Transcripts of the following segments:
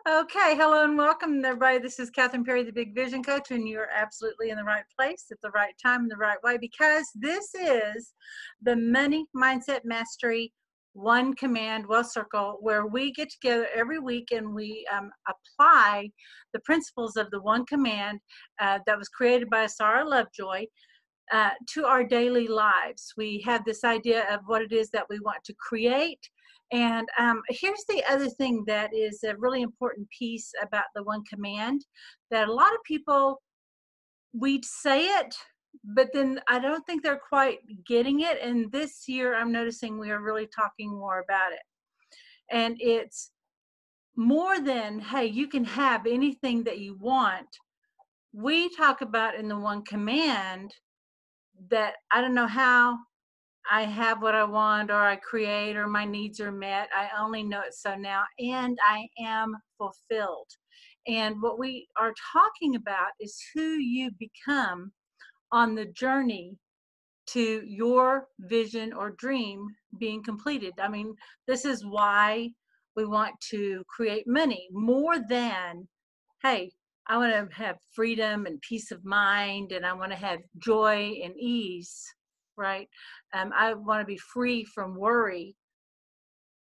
Okay, hello and welcome, everybody. This is Catherine Perry, the Big Vision Coach, and you're absolutely in the right place at the right time, in the right way, because this is the Money Mindset Mastery One Command Wealth Circle, where we get together every week and we apply the principles of the One Command that was created by Sarah Lovejoy to our daily lives. We have this idea of what it is that we want to create. And here's the other thing that is a really important piece about the one command, that a lot of people, we say it, but then I don't think they're quite getting it. And this year I'm noticing we are really talking more about it. And it's more than, hey, you can have anything that you want. We talk about in the one command that I don't know how I have what I want, or I create, or my needs are met. I only know it so now, and I am fulfilled. And what we are talking about is who you become on the journey to your vision or dream being completed. I mean, this is why we want to create money more than, hey, I want to have freedom and peace of mind, and I want to have joy and ease, right? I want to be free from worry.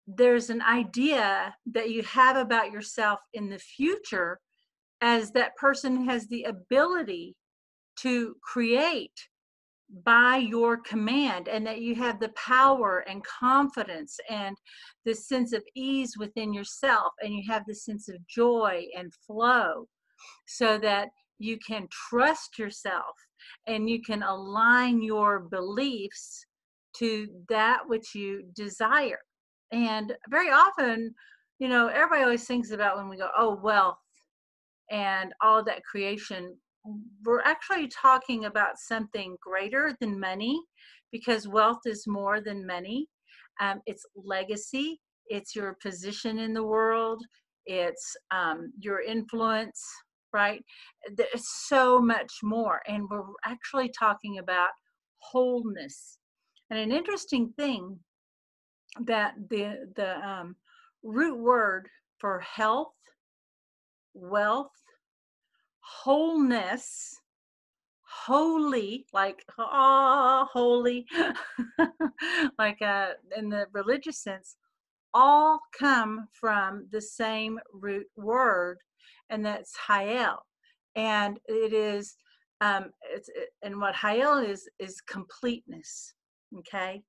There's an idea that you have about yourself in the future as that person has the ability to create by your command, and that you have the power and confidence and this sense of ease within yourself, and you have this sense of joy and flow, so that you can trust yourself and you can align your beliefs to that which you desire. And very often, everybody always thinks about when we go, oh, wealth and all of that creation. We're actually talking about something greater than money, because wealth is more than money. It's legacy, it's your position in the world, it's your influence, right? There's so much more. And we're actually talking about wholeness. And an interesting thing, that the root word for health, wealth, wholeness, holy, like holy, like in the religious sense, all come from the same root word, and that's Hayel. And it is and what Hayel is completeness. Okay.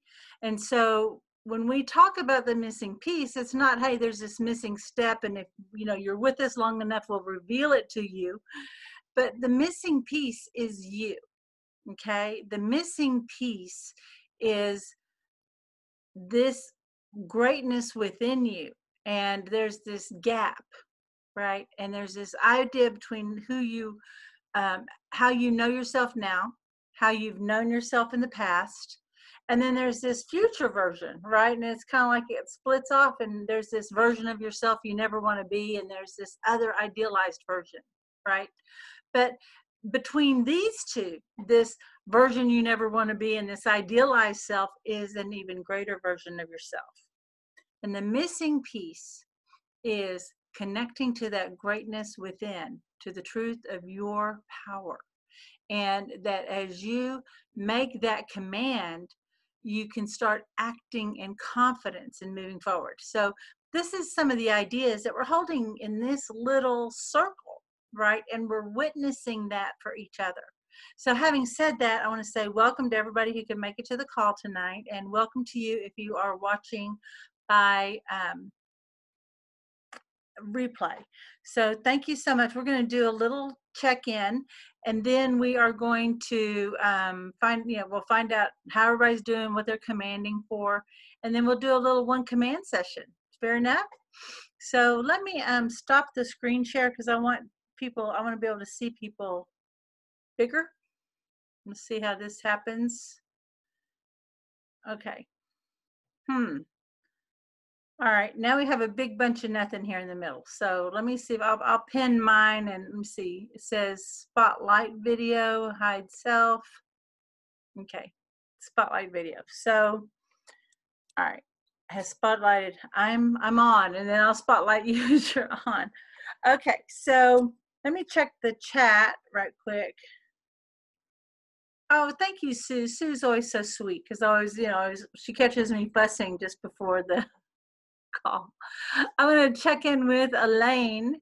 And so when we talk about the missing piece, it's not, hey, there's this missing step, and if you're with us long enough, we'll reveal it to you. But the missing piece is you. Okay. The missing piece is this greatness within you. And there's this gap, right? And there's this idea between how you know yourself now, how you've known yourself in the past, and then there's this future version, right? And it's kind of like it splits off, and there's this version of yourself you never want to be, and there's this other idealized version, right? But between these two, this version you never want to be and this idealized self, is an even greater version of yourself. And the missing piece is connecting to that greatness within, to the truth of your power. And that as you make that command, you can start acting in confidence and moving forward. So this is some of the ideas that we're holding in this little circle, right? And we're witnessing that for each other. So having said that, I want to say welcome to everybody who can make it to the call tonight, and welcome to you if you are watching by replay. So thank you so much. We're going to do a little check-in, and then we are going to we'll find out how everybody's doing, what they're commanding for, and then we'll do a little one command session. Fair enough? So let me stop the screen share, because I want to be able to see people bigger. Let's see how this happens. Okay. All right, now we have a big bunch of nothing here in the middle. So let me see if I'll pin mine, and let me see. It says spotlight video, hide self. Okay, spotlight video. So, all right, has spotlighted. I'm on, and then I'll spotlight you as you're on. Okay, so let me check the chat right quick. Oh, thank you, Sue. Sue's always so sweet because always, she catches me fussing just before the call. I'm going to check in with Elaine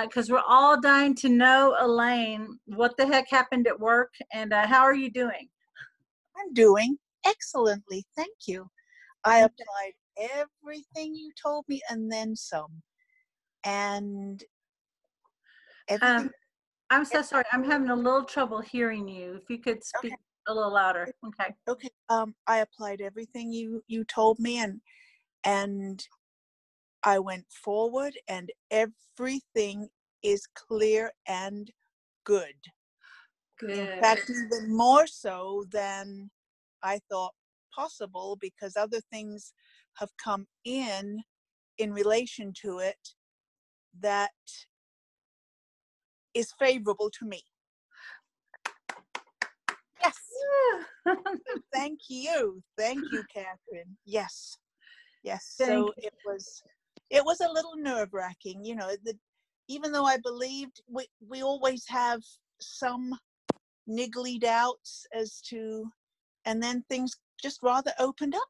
because we're all dying to know, Elaine, what the heck happened at work and how are you doing? I'm doing excellently. Thank you. I applied everything you told me and then some. And everything. I'm so sorry. I'm having a little trouble hearing you. If you could speak a little louder. Okay. Okay. I applied everything you told me and I went forward and everything is clear and good. Good. In fact, even more so than I thought possible because other things have come in relation to it that is favorable to me. Yes. Thank you, Catherine. Yes. So it was a little nerve-wracking, even though I believed we always have some niggly doubts as to, and then things just rather opened up.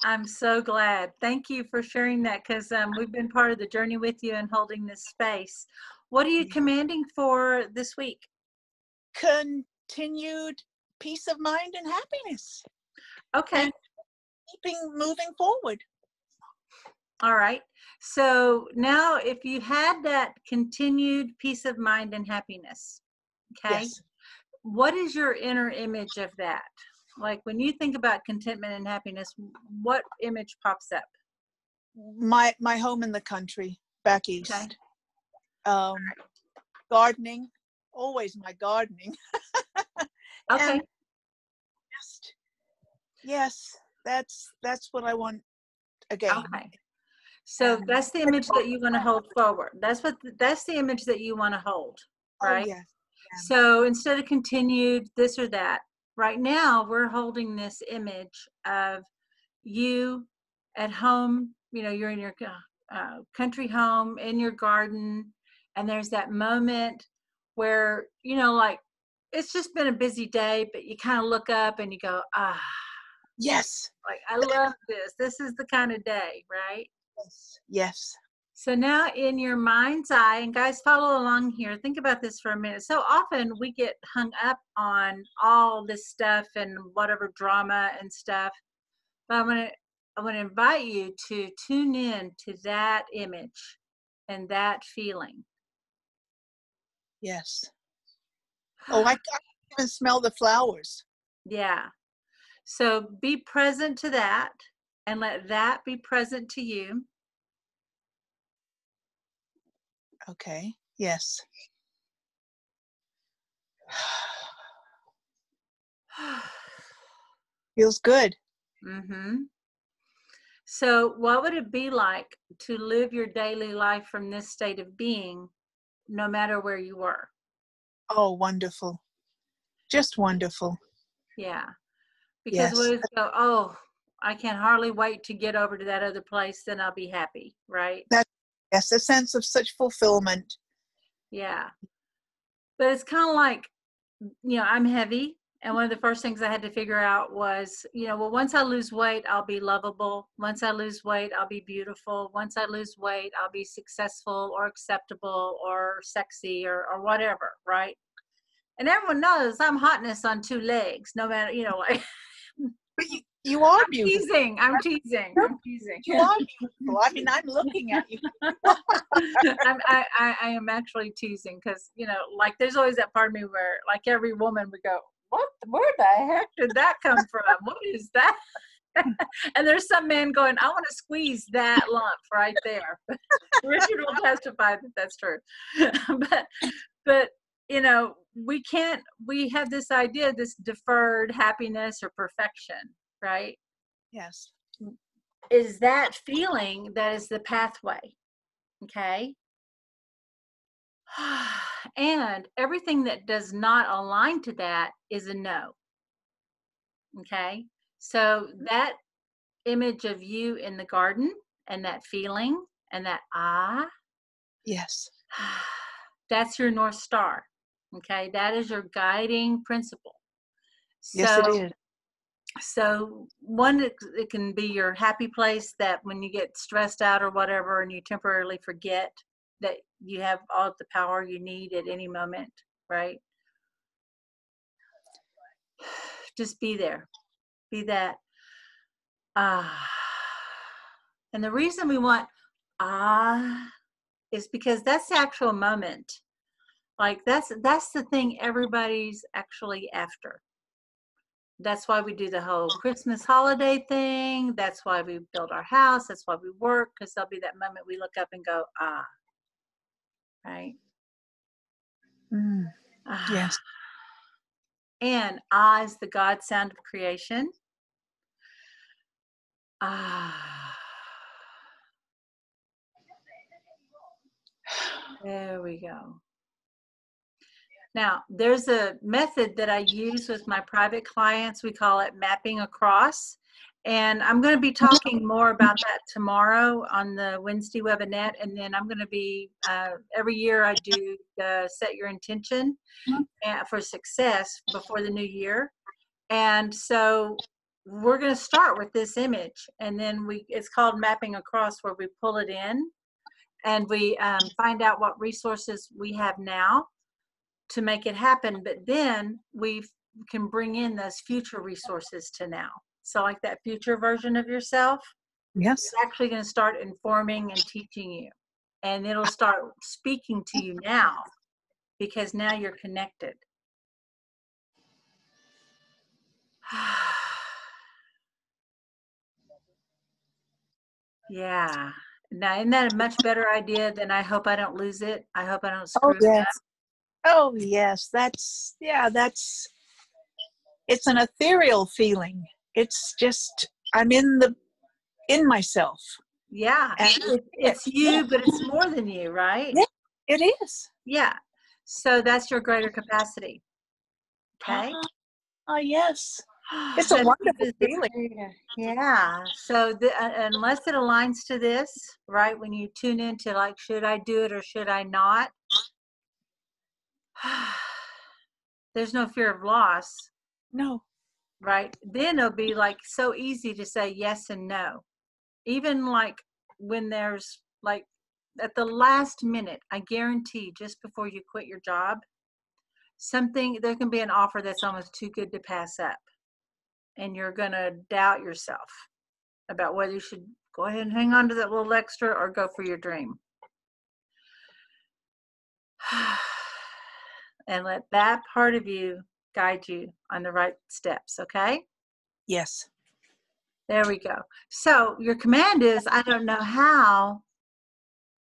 I'm so glad. Thank you for sharing that because we've been part of the journey with you and holding this space. What are you commanding for this week? Continued peace of mind and happiness. Okay. And moving forward. All right. So now if you had that continued peace of mind and happiness, okay, yes. What is your inner image of that? Like when you think about contentment and happiness, what image pops up? My home in the country, back east. Okay. Gardening, always my gardening. Okay. And yes, that's what I want again. Okay. So that's the image that you want to hold forward. That's the image that you want to hold, right? Oh, yes. So instead of continued this or that, right now we're holding this image of you at home. You're in your country home in your garden, and there's that moment where like it's just been a busy day, but you kind of look up and you go, yes, like I love this. This is the kind of day, right? Yes. So now in your mind's eye, and guys, follow along here. Think about this for a minute. So often we get hung up on all this stuff and whatever drama and stuff. But I want to invite you to tune in to that image and that feeling. Yes. Oh, I can smell the flowers. Yeah. So be present to that and let that be present to you. Okay. Yes. Feels good. Mm-hmm. So what would it be like to live your daily life from this state of being, no matter where you were? Oh, wonderful. Just wonderful. Yeah. Because we always go, oh, I can hardly wait to get over to that other place, then I'll be happy, right? Yes, a sense of such fulfillment. Yeah. But it's kind of like, I'm heavy. And one of the first things I had to figure out was, well, once I lose weight, I'll be lovable. Once I lose weight, I'll be beautiful. Once I lose weight, I'll be successful or acceptable or sexy or whatever, right? And everyone knows I'm hotness on two legs, no matter, like. But you are beautiful. I'm teasing. You are beautiful. I mean, I'm looking at you. I am actually teasing because, like there's always that part of me where like every woman would go, where the heck did that come from? What is that? And there's some man going, I want to squeeze that lump right there. Richard will testify that that's true. But we have this idea, this deferred happiness or perfection, right? Yes. Is that feeling that is the pathway. Okay. And everything that does not align to that is a no. Okay. So that image of you in the garden and that feeling and that Yes. That's your North Star. Okay, that is your guiding principle. Yes, it So, is. so one, it can be your happy place that when you get stressed out or whatever and you temporarily forget that you have all the power you need at any moment, right? Just be there. Be that. And the reason we want is because that's the actual moment. Like that's the thing everybody's actually after. That's why we do the whole Christmas holiday thing. That's why we build our house. That's why we work, because there'll be that moment we look up and go, right? Yes. And is the God sound of creation. There we go. Now, there's a method that I use with my private clients. We call it mapping across. And I'm going to be talking more about that tomorrow on the Wednesday webinar. And then I'm going to be, every year I do the set your intention for success before the new year. And so we're going to start with this image. And then it's called mapping across, where we pull it in and we find out what resources we have now to make it happen, but then we can bring in those future resources to now. So like that future version of yourself, yes, is actually going to start informing and teaching you, and it'll start speaking to you now, because now you're connected. Yeah. Now, isn't that a much better idea than I hope I don't lose it? I hope I don't screw it up. Oh yes, it's an ethereal feeling. It's just, I'm in myself. Yeah, it's you, but it's more than you, right? Yeah, it is. Yeah. So that's your greater capacity. Okay. Oh yes. It's a wonderful feeling. Yeah. So unless it aligns to this, right? When you tune into like, should I do it or should I not? There's no fear of loss. No. Right. Then it'll be like so easy to say yes and no. Even like when there's like at the last minute, I guarantee just before you quit your job, there can be an offer that's almost too good to pass up. And you're going to doubt yourself about whether you should go ahead and hang on to that little extra or go for your dream. And let that part of you guide you on the right steps, okay? Yes. There we go. So your command is, I don't know how.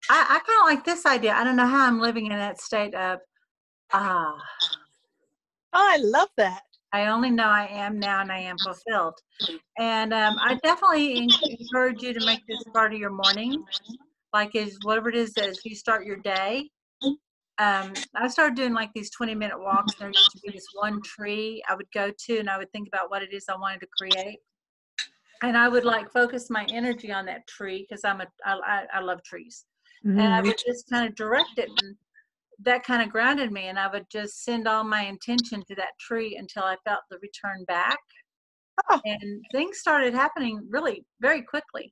I kind of like this idea. I don't know how I'm living in that state of, Oh, I love that. I only know I am now and I am fulfilled. And I definitely encourage you to make this part of your morning. Like whatever it is as you start your day. I started doing like these 20-minute walks. There used to be this one tree I would go to, and I would think about what it is I wanted to create. And I would like focus my energy on that tree, because I love trees. And I would just kind of direct it, and that kind of grounded me. And I would just send all my intention to that tree until I felt the return back. Oh. And things started happening really very quickly.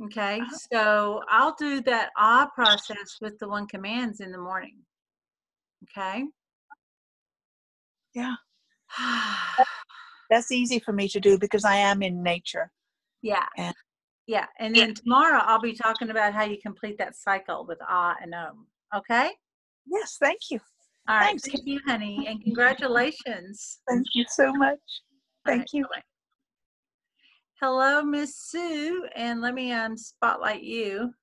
Okay, so I'll do that process with the 1 commands in the morning. Okay. Yeah. That's easy for me to do because I am in nature. Yeah. Yeah. And then tomorrow I'll be talking about how you complete that cycle with and Om. Okay. Yes. Thank you. All right. Thanks. Thank you, honey. And congratulations. Thank you so much. Thank you. Bye-bye. Hello, Miss Sue. And let me spotlight you.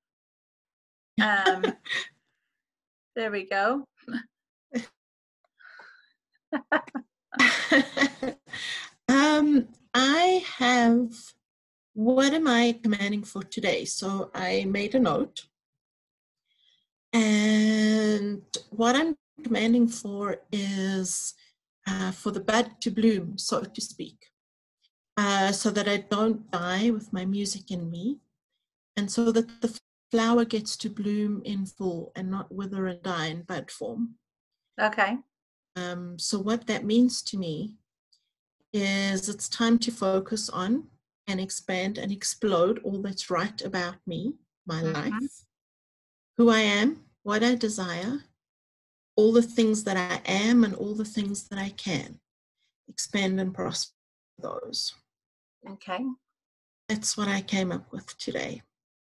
There we go. I have, what am I commanding for today? So I made a note. And what I'm commanding for is for the bud to bloom, so to speak. so that I don't die with my music in me, and so that the flower gets to bloom in full and not wither and die in bud form. Okay. So what that means to me is it's time to focus on and expand and explode all that's right about me, my life, who I am, what I desire, all the things that I am and all the things that I can. Expand and prosper those. Okay. That's what I came up with today.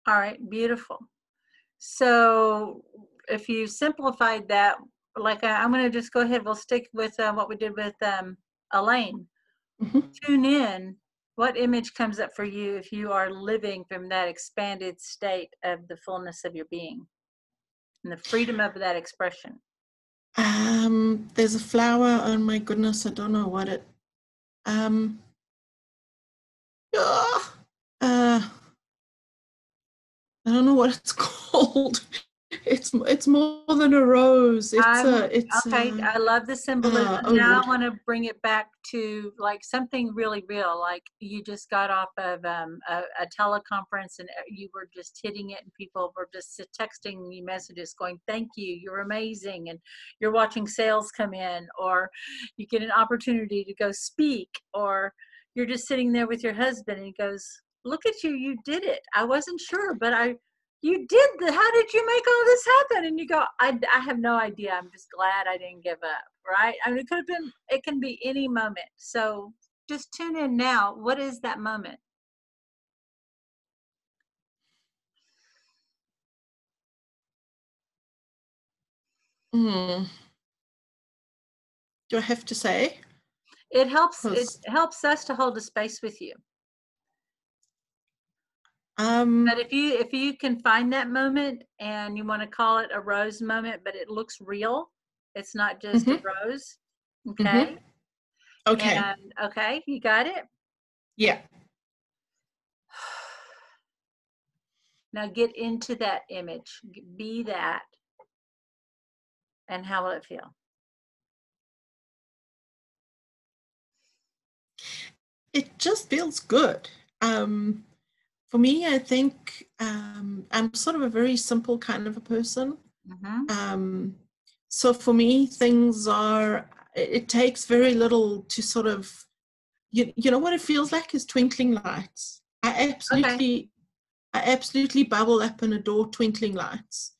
All right. Beautiful. So if you simplified that, like I'm going to just go ahead. We'll stick with what we did with Elaine. Tune in. What image comes up for you if you are living from that expanded state of the fullness of your being and the freedom of that expression? There's a flower. Oh my goodness, I don't know what it. I don't know what it's called. It's more than a rose. Okay. I love the symbolism. Now I want to bring it back to like something really real. Like you just got off of a teleconference and you were just hitting it, and people were just texting you messages going, "Thank you, you're amazing," and you're watching sales come in, or you get an opportunity to go speak, or you're just sitting there with your husband and he goes, "Look at you, you did it. I wasn't sure, but you did how did you make all this happen?" And you go, I have no idea. I'm just glad I didn't give up, right? I mean, it can be any moment. So just tune in now. What is that moment? Do I have to say? It helps us to hold a space with you. But if you can find that moment and you want to call it a rose moment, but it looks real, it's not just a rose. Okay. Okay. And okay, you got it? Yeah. Now get into that image. Be that. And how will it feel? It just feels good. For me, I think I'm sort of a very simple kind of a person. So for me, it takes very little to sort of, you know what it feels like is twinkling lights. I absolutely bubble up and adore twinkling lights.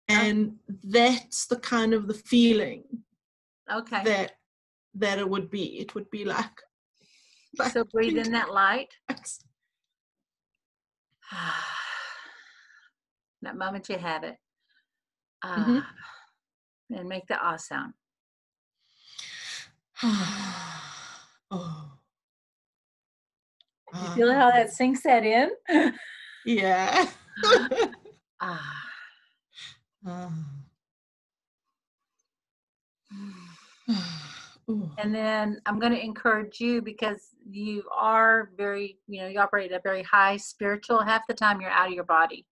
And that's the kind of the feeling that it would be. It would be like so breathe in that light. That moment you have it. And make the ah sound. You feel how that sinks that in? Yeah. And then I'm going to encourage you, because you are very, you operate at a very high spiritual. Half the time you're out of your body.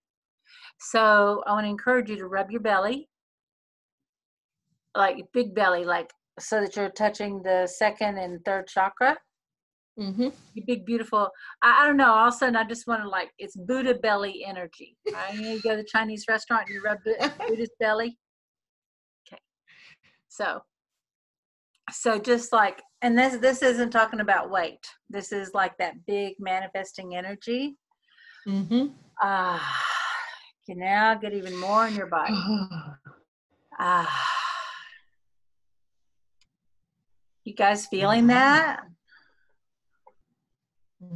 So I want to encourage you to rub your belly, like big belly, like so that you're touching the second and third chakra. You big, beautiful. I don't know. All of a sudden, I just want to it's Buddha belly energy. Right? You go to the Chinese restaurant and you rub Buddha's belly. Okay. So just like, and this isn't talking about weight. This is like that big manifesting energy. You now get even more in your body. You guys feeling that?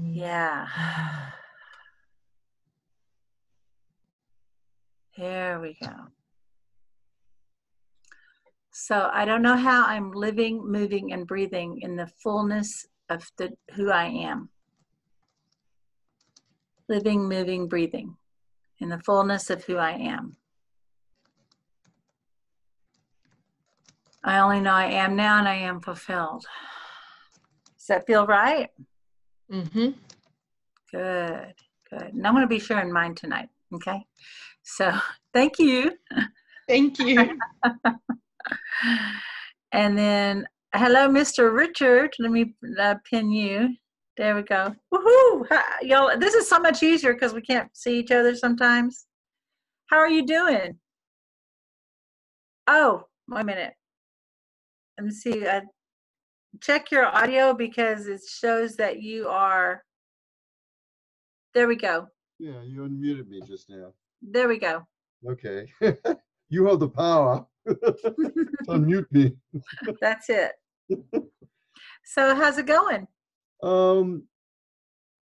Yeah. There we go. So I don't know how I'm living, moving, and breathing in the fullness of who I am. Living, moving, breathing in the fullness of who I am. I only know I am now, and I am fulfilled. Does that feel right? Good, good. And I'm going to be sharing mine tonight, okay? So thank you. Thank you. And then, hello, Mr. Richard. Let me pin you. There we go. Woohoo! Y'all, this is so much easier because we can't see each other sometimes. How are you doing? Oh, wait a minute. Let me see. Check your audio because it shows that you are. There we go. Yeah, you unmuted me just now. There we go. Okay. You have the power to unmute me. That's it. So how's it going?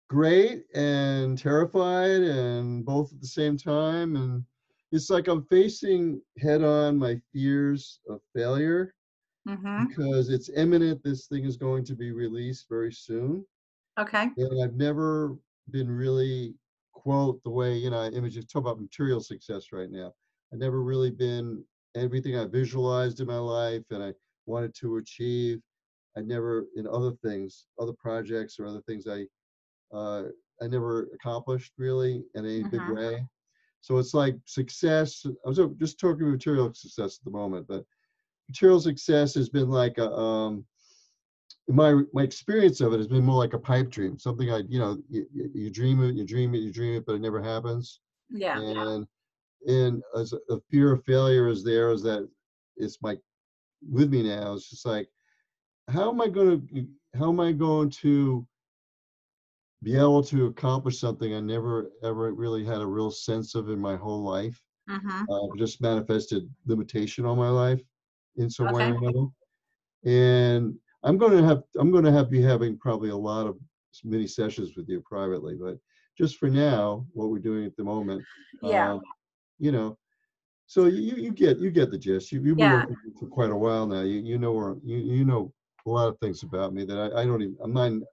Great and terrified and both at the same time. And it's like I'm facing head on my fears of failure because it's imminent. This thing is going to be released very soon. Okay. And I've never been really, quote, the way, you know, images talk about material success right now. I've never really been everything I visualized in my life and I wanted to achieve. I never, in other things, other projects or other things I never accomplished really in any big way. So it's like success. I was just talking material success at the moment, but material success has been like a, my experience of it has been more like a pipe dream, something you dream it, you dream it, you dream it, but it never happens. Yeah. And as a fear of failure is there, is that it's like with me now. It's just like, how am I going to be able to accomplish something I never ever really had a real sense of in my whole life? Just manifested limitation on my life in some way or another. And I'm going to be having probably a lot of mini sessions with you privately, but just for now, what we're doing at the moment, you know, so you get the gist. You've been working with me for quite a while now. You know you know a lot of things about me that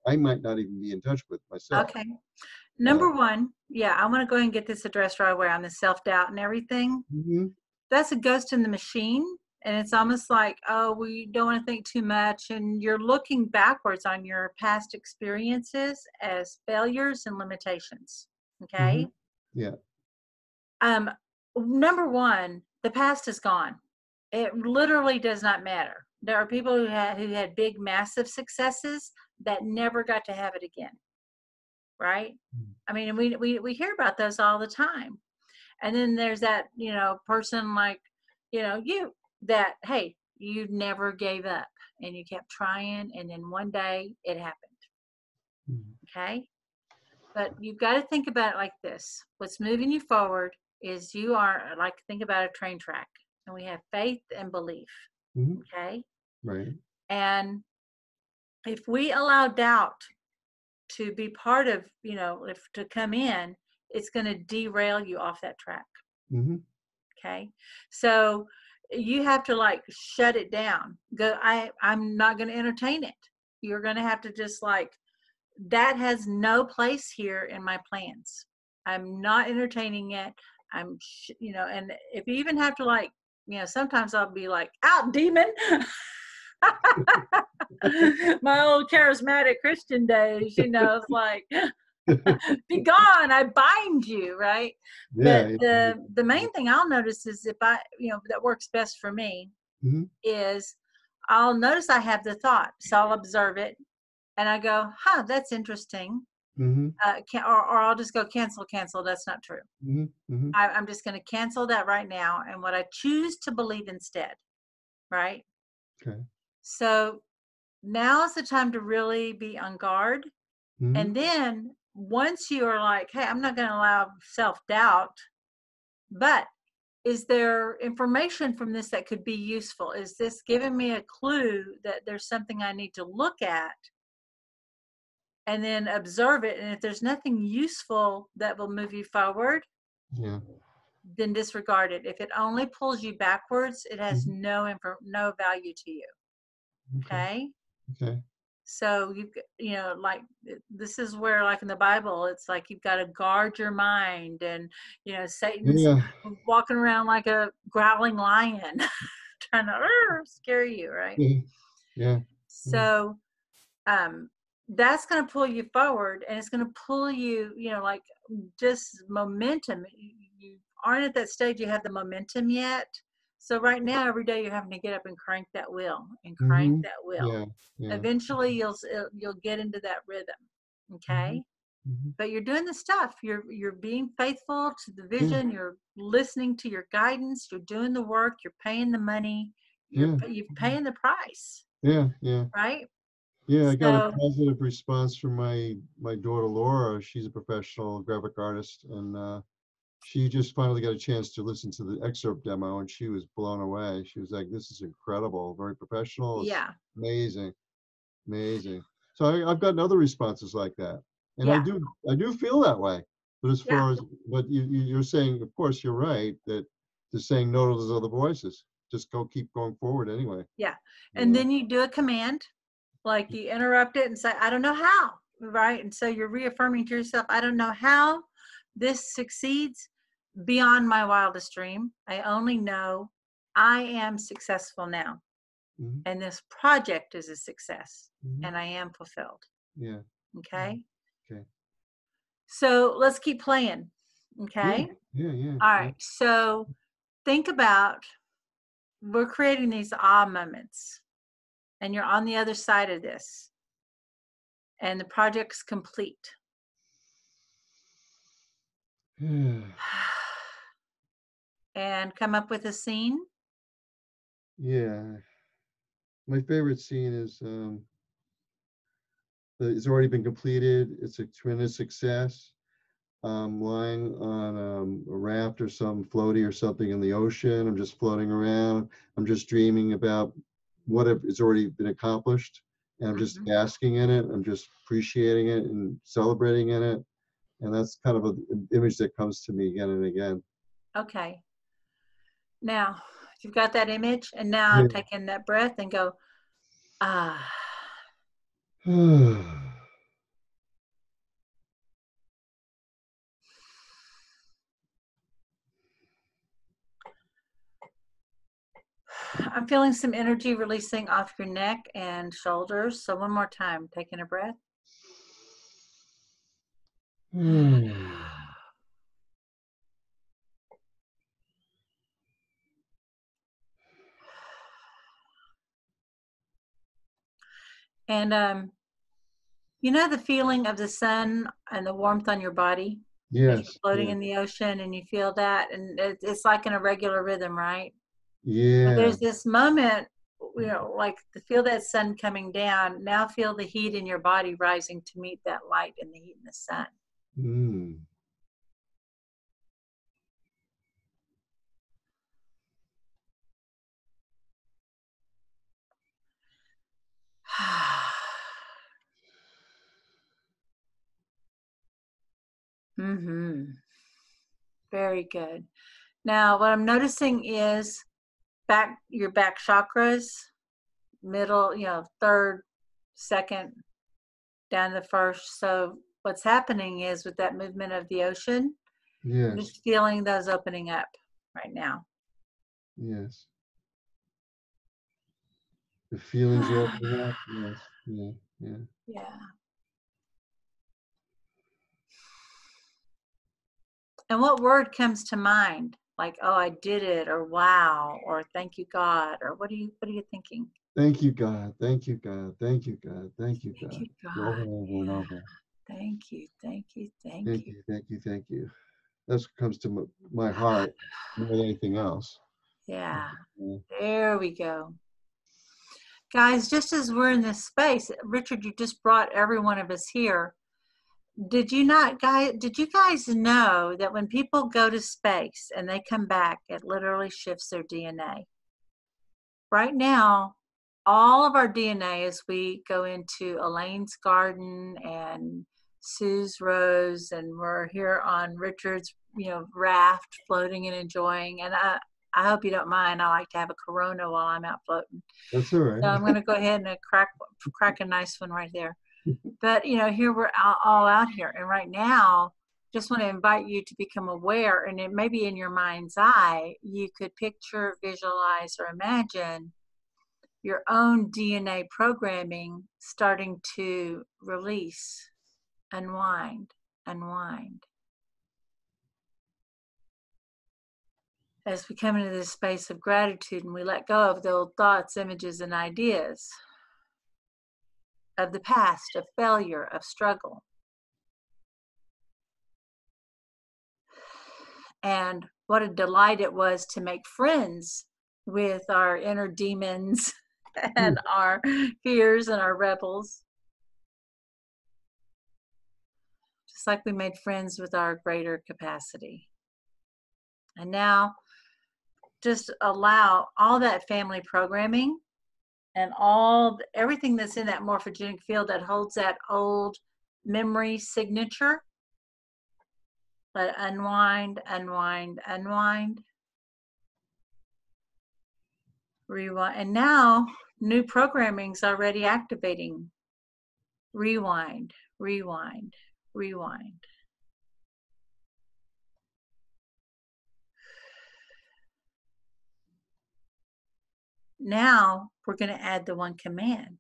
I might not even be in touch with myself. Okay. Number one, I want to go ahead and get this addressed right away on the self-doubt and everything. That's a ghost in the machine. And it's almost like, oh, we don't want to think too much. And you're looking backwards on your past experiences as failures and limitations. Okay. Yeah. Number one, the past is gone. It literally does not matter. There are people who had big, massive successes that never got to have it again. Right. I mean, we hear about those all the time. And then there's that, person like, that, hey, you never gave up and you kept trying. And then one day it happened. Okay. But you've got to think about it like this. What's moving you forward is you are like, think about a train track and we have faith and belief. Okay. Right. And if we allow doubt to be part of, to come in, it's going to derail you off that track. Okay. So you have to like shut it down. I'm not going to entertain it. You're going to have to just like, that has no place here in my plans. I'm not entertaining it. And if you even have to like, sometimes I'll be like, out demon. My old charismatic Christian days, it's like, be gone, I bind you, right? But the main thing I'll notice is if I, that works best for me is I'll notice I have the thought. So I'll observe it and I go, that's interesting. Or I'll just go cancel. That's not true. I'm just going to cancel that right now. And what I choose to believe instead. Right. Okay. So now is the time to really be on guard. And then once you are like, hey, I'm not going to allow self-doubt, but is there information from this that could be useful? Is this giving me a clue that there's something I need to look at? And then observe it. And if there's nothing useful that will move you forward, then disregard it. If it only pulls you backwards, it has no value to you. Okay. So like this is where, like in the Bible, it's like you've got to guard your mind, and Satan's walking around like a growling lion, trying to scare you, right? So, that's going to pull you forward, and it's going to pull you, like just momentum. You aren't at that stage you have the momentum yet. So right now, every day you're having to get up and crank that wheel and crank that wheel. Eventually, you'll get into that rhythm. Okay. But you're doing the stuff. You're being faithful to the vision. You're listening to your guidance. You're doing the work. You're paying the money. You're paying the price. Yeah. Right. Yeah, I got a So, positive response from my daughter Laura. She's a professional graphic artist, and she just finally got a chance to listen to the excerpt demo, and she was blown away. She was like, "This is incredible, very professional. It's yeah. amazing, amazing." So I've gotten other responses like that, and I Yeah. do feel that way. But as Yeah. far as but you're saying, of course, you're right that just saying no to those other voices. Just keep going forward anyway. Yeah. You And know? then you do a command, like you interrupt it and say, I don't know how. Right. And so you're reaffirming to yourself, I don't know how this succeeds beyond my wildest dream. I only know I am successful now. Mhm. And this project is a success. Mhm. And I am fulfilled. Yeah. Okay. Okay. So let's keep playing. Okay. Yeah. All right. So think about, we're creating these moments, and you're on the other side of this, and the project's complete. Yeah. And come up with a scene. Yeah. My favorite scene is it's already been completed. It's a tremendous success. I'm lying on a raft or some floaty or something in the ocean. I'm just floating around. I'm just dreaming about what it's already been accomplished. And I'm just basking in it. I'm just appreciating it and celebrating in it. And that's kind of an image that comes to me again and again. Okay. Now, you've got that image, and now Yeah. take in that breath and go, ah. I'm feeling some energy releasing off your neck and shoulders. So one more time, taking a breath. And you know the feeling of the sun and the warmth on your body as you're Yes. floating Yeah. in the ocean, and you feel that, and it's like in a regular rhythm, right? But Yeah. there's this moment, you know, like to feel that sun coming down. Now feel the heat in your body rising to meet that light and the heat in the sun. Mm. Very good. Now, what I'm noticing is your back chakras, middle, you know, third, second, down the first. So what's happening is with that movement of the ocean, I'm Yes. just feeling those opening up right now. Yes. The feelings are opening up. Yes. Yeah. Yeah. And what word comes to mind? Like, oh, I did it, or wow, or thank you, God, or what are you thinking? Thank you, God. Thank you, God. Thank you, God. Thank you, Thank God. you, Over God. and over and Yeah. over. Thank you, thank you, thank Thank you. you, thank you, thank you. That's what comes to my heart more than anything else. Yeah. Yeah. There we go. Guys, just as we're in this space, Richard, you just brought every one of us here. Did you guys know that when people go to space and they come back, it literally shifts their DNA? Right now, all of our DNA, as we go into Elaine's garden and Sue's rose, and we're here on Richard's, you know, raft, floating and enjoying. And I hope you don't mind. I like to have a Corona while I'm out floating. That's all right. So I'm going to go ahead and crack a nice one right there. But, you know, here we're all out here. And right now, just want to invite you to become aware, and it may be in your mind's eye, you could picture, visualize, or imagine your own DNA programming starting to release, unwind. As we come into this space of gratitude and we let go of the old thoughts, images, and ideas of the past, of failure, of struggle, And what a delight it was to make friends with our inner demons and our fears and our rebels. Just like we made friends with our greater capacity. And now just allow all that family programming and everything that's in that morphogenic field that holds that old memory signature. Let it unwind, unwind, unwind. Rewind. And now new programming's already activating. Rewind, rewind, rewind. Now we're going to add the one command.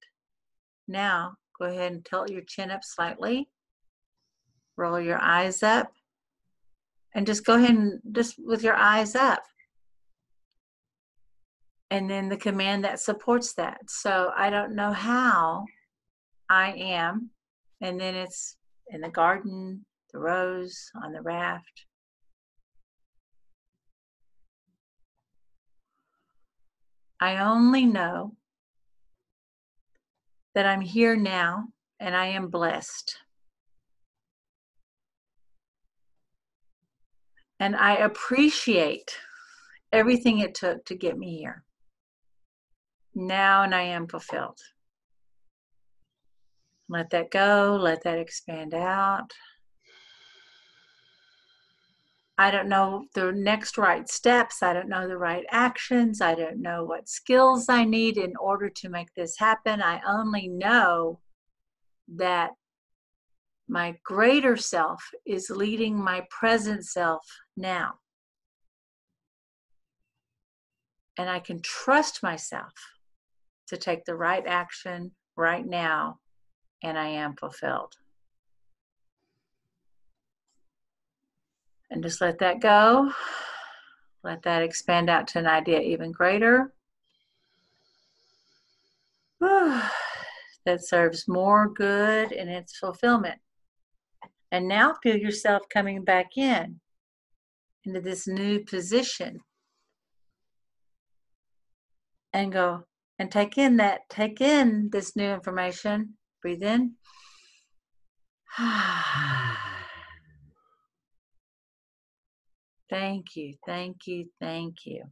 Now go ahead and tilt your chin up slightly. Roll your eyes up. And just go ahead and just with your eyes up. And then the command that supports that. So I don't know how I am. And then it's in the garden, the rose, on the raft. I only know that I'm here now and I am blessed. And I appreciate everything it took to get me here. Now and I am fulfilled. Let that go, let that expand out. I don't know the next right steps. I don't know the right actions. I don't know what skills I need in order to make this happen. I only know that my greater self is leading my present self now. And I can trust myself to take the right action right now, and I am fulfilled. And just let that go. Let that expand out to an idea even greater. That serves more good in its fulfillment. And now feel yourself coming back into this new position. And go and take in this new information. Breathe in. Thank you, thank you, thank you.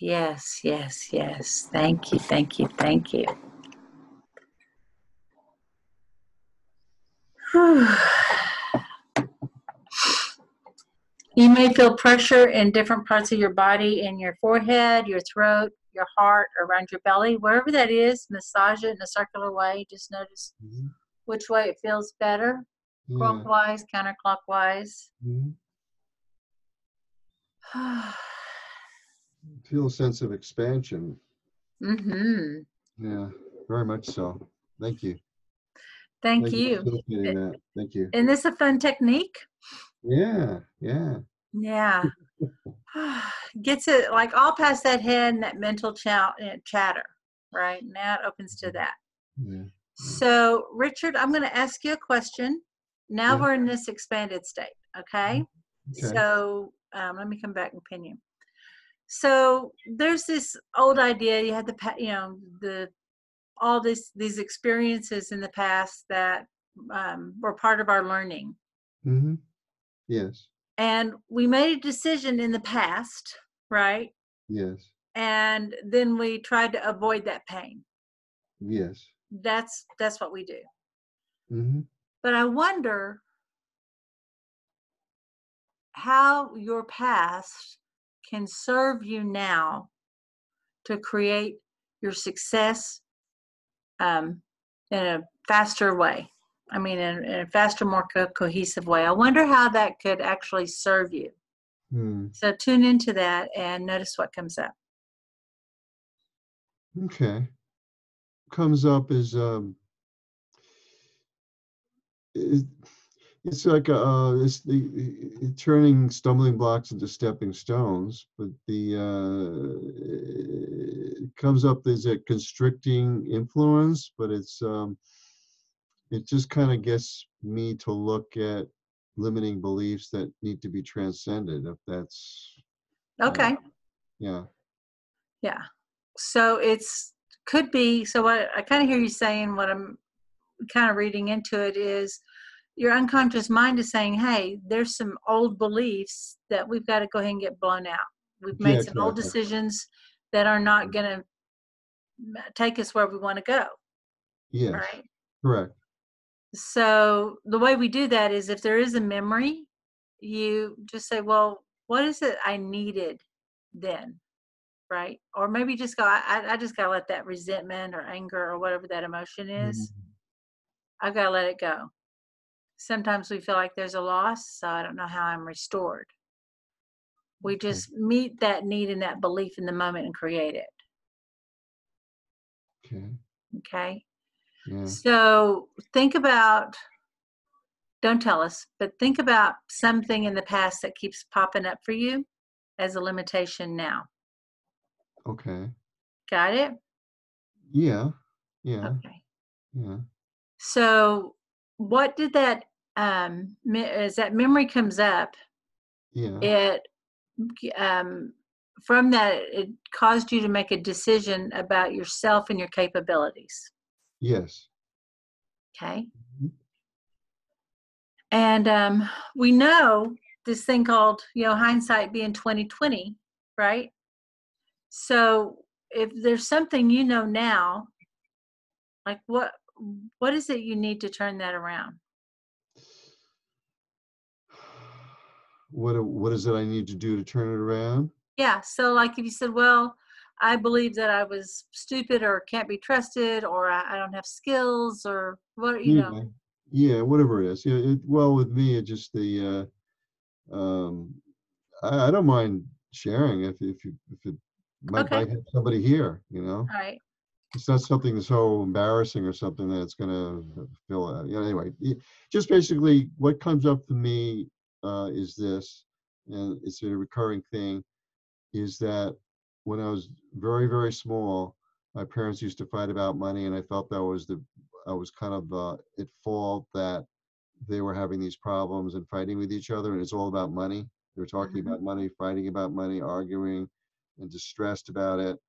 Yes, yes, yes. Thank you, thank you, thank you. You may feel pressure in different parts of your body, in your forehead, your throat, your heart, around your belly, wherever that is. Massage it in a circular way. Just notice which way it feels better, clockwise, counterclockwise. Feel a sense of expansion. Mm-hmm. Yeah, very much so. Thank you. Thank you. For facilitating that. Thank you. Isn't this a fun technique? Yeah, yeah. Yeah. Gets it like all past that head and that mental chatter, right? Now it opens to that. Yeah. So, Richard, I'm going to ask you a question. Now we're in this expanded state, okay? So, let me come back and pin you. So, there's this old idea. You had all these experiences in the past that were part of our learning. Mm-hmm. Yes. And we made a decision in the past, right? Yes. And then we tried to avoid that pain. Yes. That's what we do. Mm-hmm. But I wonder how your past can serve you now to create your success in a faster way. I mean, in a faster, more cohesive way. I wonder how that could actually serve you. So tune into that and notice what comes up. Okay. Comes up is it's like it's the turning stumbling blocks into stepping stones, but it comes up as a constricting influence, but it's it just kind of gets me to look at limiting beliefs that need to be transcended, if that's Okay. yeah. Yeah. So could be, so what I kind of hear you saying, what I'm kind of reading into it is your unconscious mind is saying, hey, there's some old beliefs that we've got to go ahead and get blown out. We've Yeah, made some old exactly. decisions that are not going to take us where we want to go. Yes, Right. correct. So the way we do that is if there is a memory, you just say, well, what is it I needed then? Right. Or maybe just go, I just got to let that resentment or anger or whatever that emotion Mhm. is, I've got to let it go. Sometimes we feel like there's a loss, so I don't know how I'm restored. We Okay. just meet that need and that belief in the moment and create it. Okay. Okay. Yeah. So think about, don't tell us, but think about something in the past that keeps popping up for you as a limitation now. Okay. Got it? Yeah. Yeah. Okay. Yeah. So what did that, as that memory comes up, Yeah. it, from that, it caused you to make a decision about yourself and your capabilities. Yes. Okay. Mhm. And we know this thing called, hindsight being 2020, right? So if there's something now, like what is it you need to turn that around? What is it I need to do to turn it around? Yeah. So like if you said, well, I believe that I was stupid or can't be trusted or I don't have skills or Yeah. Yeah, whatever it is. Yeah, well, with me, it just I don't mind sharing if it Okay. might help somebody here, you know. All right. It's not something so embarrassing or something that it's gonna feel anyway. Just basically what comes up for me is this, and it's a recurring thing, is that when I was very, very small, my parents used to fight about money, and I felt I was kind of at fault that they were having these problems and fighting with each other, and it's all about money. They were talking Mm-hmm. about money, fighting about money, arguing, and distressed about it.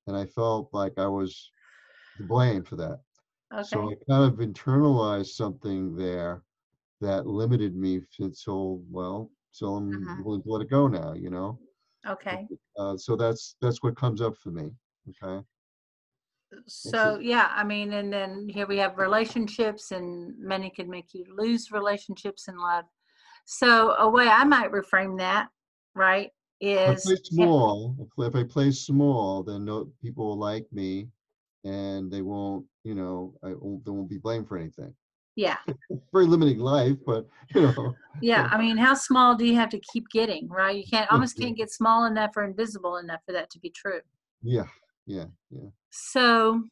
And I felt like I was to blame for that. So Okay. I kind of internalized something there that limited me until, well, so I'm Mm-hmm. willing to let it go now, you know? Okay. So that's what comes up for me. Okay. That's it. So yeah, I mean, and then here we have relationships, and money can make you lose relationships and love. So a way I might reframe that, right, If I is play small, if I play small, then no people will like me, and they won't, they won't be blamed for anything. yeah, Very limiting life, but you know. yeah. I mean, how small do you have to keep getting, right? You Yeah, almost can't get small enough or invisible enough for that to be true. yeah, yeah, yeah. So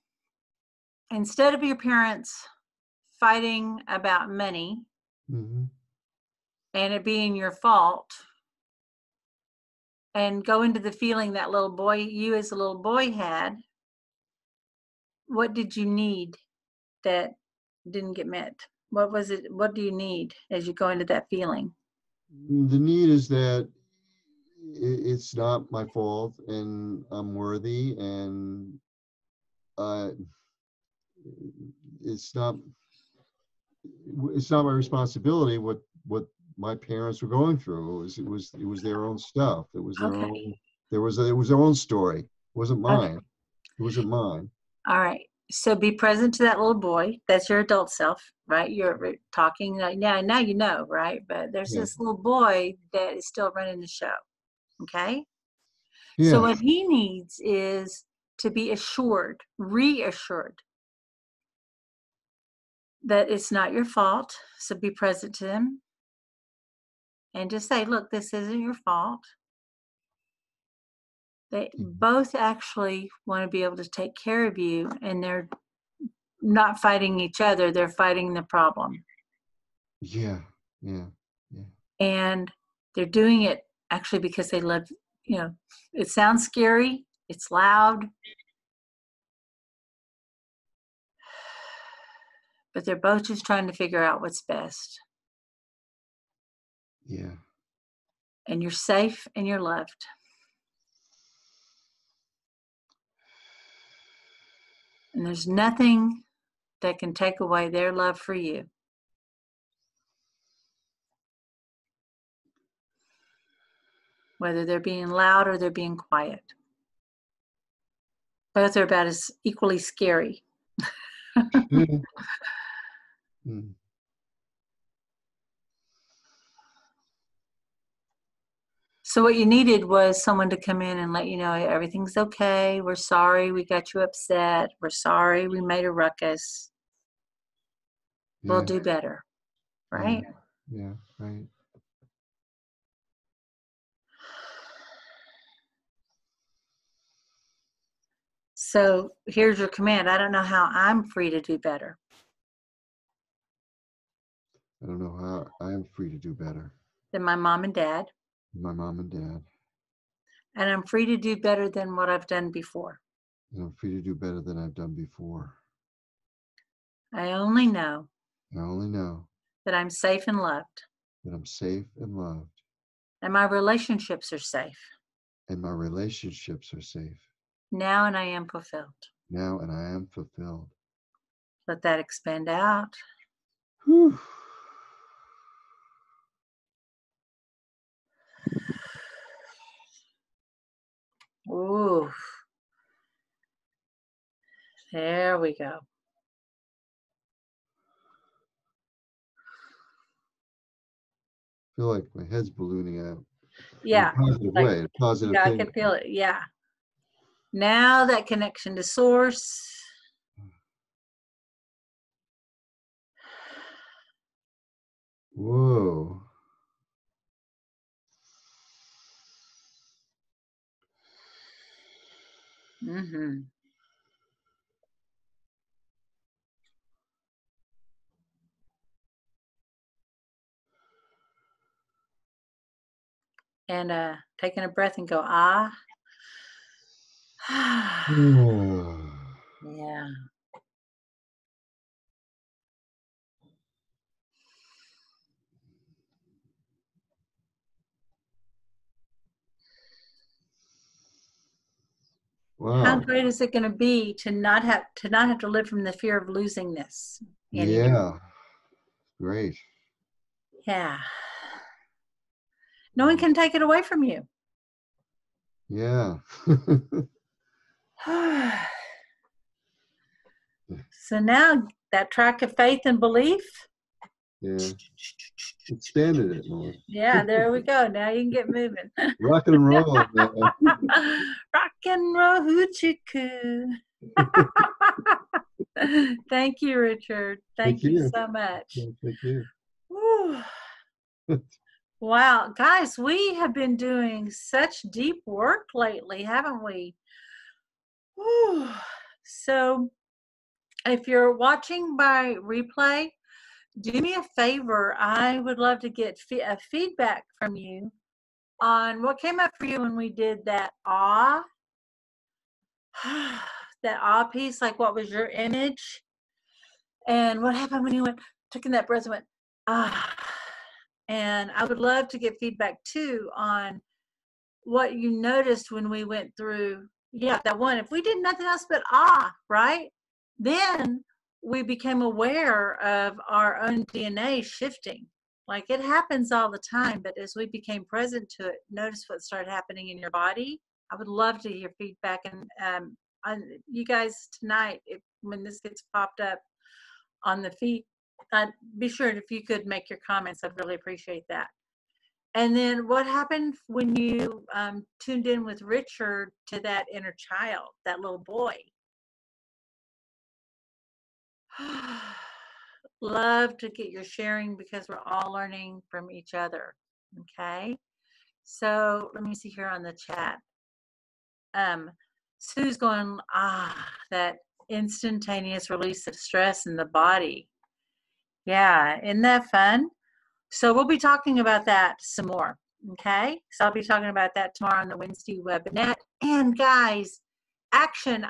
instead of your parents fighting about money Hmm. and it being your fault, and go into the feeling that you as a little boy had, what did you need that didn't get met? What was it? What do you need as you go into that feeling? The need is that it's not my fault, and I'm worthy, and uh, it's not it's not my responsibility what my parents were going through. It was their own stuff. It was their Okay. own. It was their own story. It wasn't Okay. mine. It wasn't mine. All right. So be present to that little boy. That's your adult self, right? You're talking now you know, right? But there's Yeah. this little boy that is still running the show. Okay. So Yeah. what he needs is to be reassured that it's not your fault. So be present to him and just say, look, this isn't your fault. They both actually want to be able to take care of you, and they're not fighting each other, they're fighting the problem. Yeah. Yeah. Yeah. And they're doing it actually because they love, it sounds scary, it's loud, but they're both just trying to figure out what's best. Yeah. And you're safe and you're loved. And there's nothing that can take away their love for you. Whether they're being loud or they're being quiet. Both are about as equally scary. Mm. So what you needed was someone to come in and let you know everything's okay. We're sorry we got you upset. We're sorry we made a ruckus. We'll do better, right? Yeah, right. So here's your command. I don't know how I'm free to do better. I don't know how I am free to do better Than my mom and dad. than my mom and dad. And I'm free to do better than what I've done before. And I'm free to do better than I've done before. I only know that I'm safe and loved. That I'm safe and loved. And my relationships are safe. And my relationships are safe. Now and I am fulfilled. Now and I am fulfilled. Let that expand out. Whew. Ooh. There we go. I feel like my head's ballooning out. Yeah. In a positive way, a positive Yeah, thing. I can feel it. Yeah. Now that connection to source. Whoa. Mm-hmm. And taking a breath and go, ah. Yeah. Wow. How great is it going to be to not have to live from the fear of losing this anymore? Yeah. Great. Yeah. No one can take it away from you. Yeah. So now that track of faith and belief. Yeah. Expanded it more. Yeah, there we go. Now you can get moving. Rock and roll. Rock and roll hoochie coo. Thank you, Richard. Thank you so much. Thank you. Whew. Wow, guys, we have been doing such deep work lately, haven't we? Whew. So if you're watching by replay, do me a favor. I would love to get feedback from you on what came up for you when we did that awe, that awe piece. Like, what was your image? And what happened when you took in that breath and went, ah. And I would love to get feedback too on what you noticed when we went through, that one. If we did nothing else but right? Then we became aware of our own DNA shifting. Like, it happens all the time, but as we became present to it, notice what started happening in your body. I would love to hear feedback. And you guys tonight, when this gets popped up on the feed, be sure if you could make your comments. I'd really appreciate that. And then what happened when you tuned in with Richard to that inner child, that little boy? Love to get your sharing because we're all learning from each other. Okay. So let me see here on the chat. Sue's going, that instantaneous release of stress in the body. Yeah, isn't that fun? So we'll be talking about that some more. Okay. So I'll be talking about that tomorrow on the Wednesday webinar. And guys, action.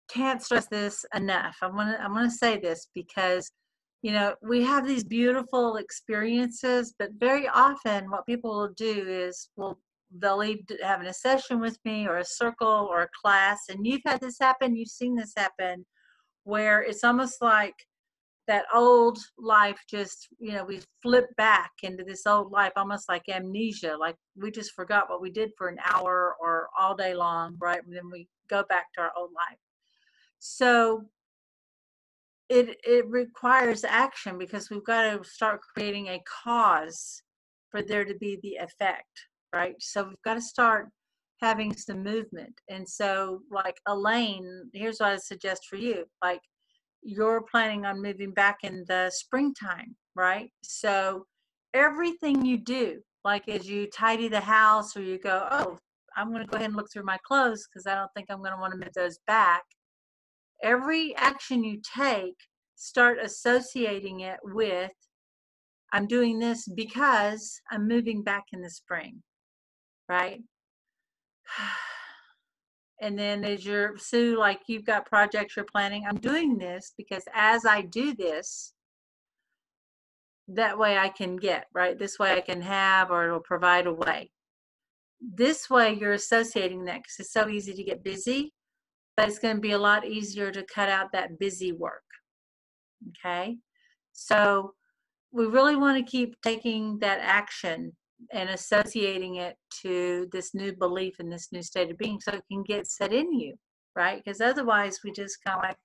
can't stress this enough. I want to say this because, you know, we have these beautiful experiences, but very often what people will do is they'll leave having a session with me or a circle or a class, and you've had this happen, you've seen this happen, where it's almost like that old life just, you know, we flip back into this old life, almost like amnesia, like we just forgot what we did for an hour or all day long, right? And then we go back to our old life. So it requires action, because we've got to start creating a cause for there to be the effect, right? So we've got to start having some movement. And so, like Elaine, here's what I suggest for you. Like, you're planning on moving back in the springtime, right? So everything you do, like as you tidy the house or you go, oh, I'm going to go ahead and look through my clothes because I don't think I'm going to want to move those back. Every action you take, start associating it with, I'm doing this because I'm moving back in the spring, right? And then as you're, Sue, like you've got projects you're planning, I'm doing this because as I do this, that way I can get, right? This way I can have, or it'll provide a way. This way you're associating that, because it's so easy to get busy, but it's going to be a lot easier to cut out that busy work. Okay? So we really want to keep taking that action and associating it to this new belief and this new state of being so it can get set in you, right? Because otherwise we just kind of like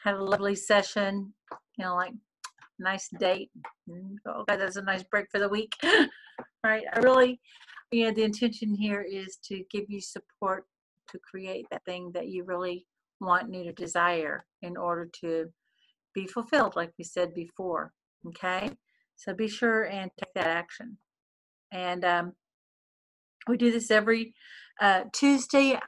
had a lovely session, you know, like nice date. Okay, that's a nice break for the week, right? I really, you know, the intention here is to give you support to create that thing that you really want, need, or desire in order to be fulfilled, like we said before. Okay, so be sure and take that action. And we do this every Tuesday.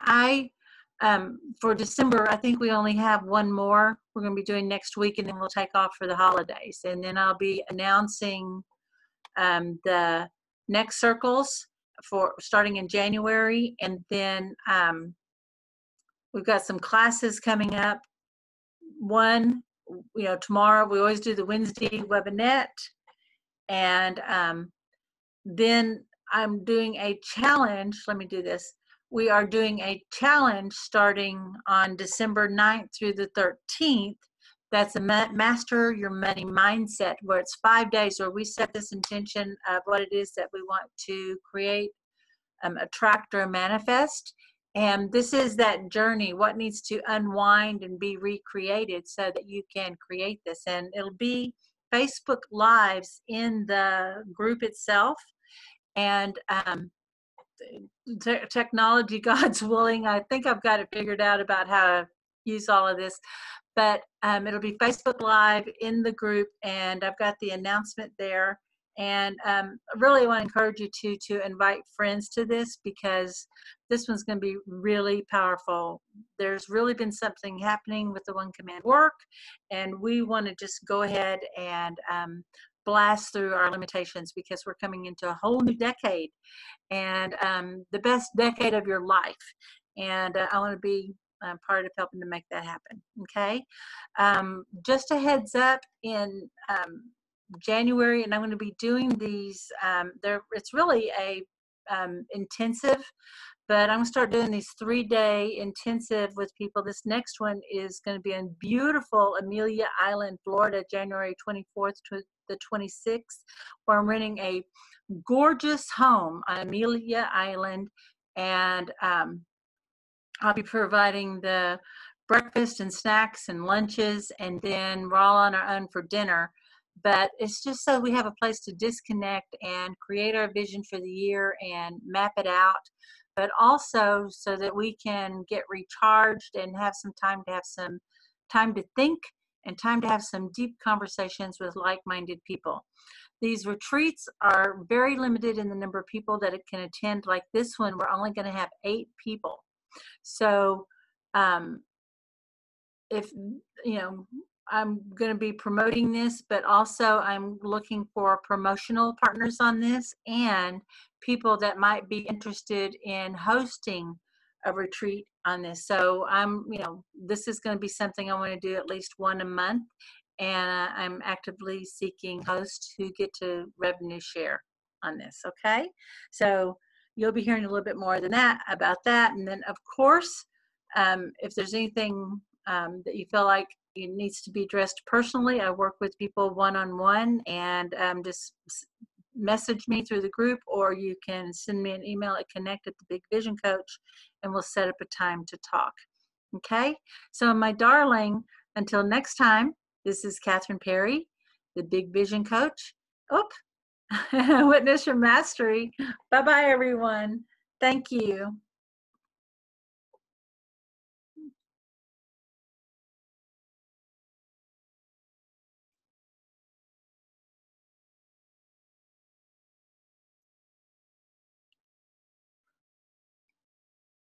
For December, I think we only have one more we're going to be doing next week, and then we'll take off for the holidays. And then I'll be announcing the next circles for starting in January. And then we've got some classes coming up. One, you know, tomorrow, we always do the Wednesday webinet. And then I'm doing a challenge. Let me do this. We are doing a challenge starting on December 9th through the 13th. That's a Master Your Money Mindset, where it's 5 days where we set this intention of what it is that we want to create, attract, or manifest. And this is that journey, what needs to unwind and be recreated so that you can create this. And it'll be Facebook Lives in the group itself. And technology, God's willing, I think I've got it figured out about how to use all of this. But it'll be Facebook Live in the group, and I've got the announcement there. And I really want to encourage you to invite friends to this, because this one's going to be really powerful. There's really been something happening with the One Command work, and we want to just go ahead and blast through our limitations, because we're coming into a whole new decade, and the best decade of your life. And I want to be part of helping to make that happen. Okay, just a heads up, in January, and I'm going to be doing these. It's really a intensive, but I'm going to start doing these 3-day intensive with people. This next one is going to be in beautiful Amelia Island, Florida, January 24th to the 26th, where I'm renting a gorgeous home on Amelia Island, and I'll be providing the breakfast and snacks and lunches, and then we're all on our own for dinner. But it's just so we have a place to disconnect and create our vision for the year and map it out, but also so that we can get recharged and have some time to think and time to have some deep conversations with like-minded people. These retreats are very limited in the number of people that it can attend. Like this one, we're only going to have 8 people. So if, you know, I'm going to be promoting this, but also I'm looking for promotional partners on this, and people that might be interested in hosting a retreat on this. So this is going to be something I want to do at least one a month, and I'm actively seeking hosts who get to revenue share on this. Okay, so you'll be hearing a little bit more about that, and then of course, if there's anything that you feel like it needs to be addressed personally, I work with people one-on-one, and just message me through the group, or you can send me an email at connect@thebigvisioncoach, and we'll set up a time to talk. Okay, so my darling, until next time, this is Catherine Perry, the Big Vision Coach. Witness your mastery. Bye-bye, everyone. Thank you.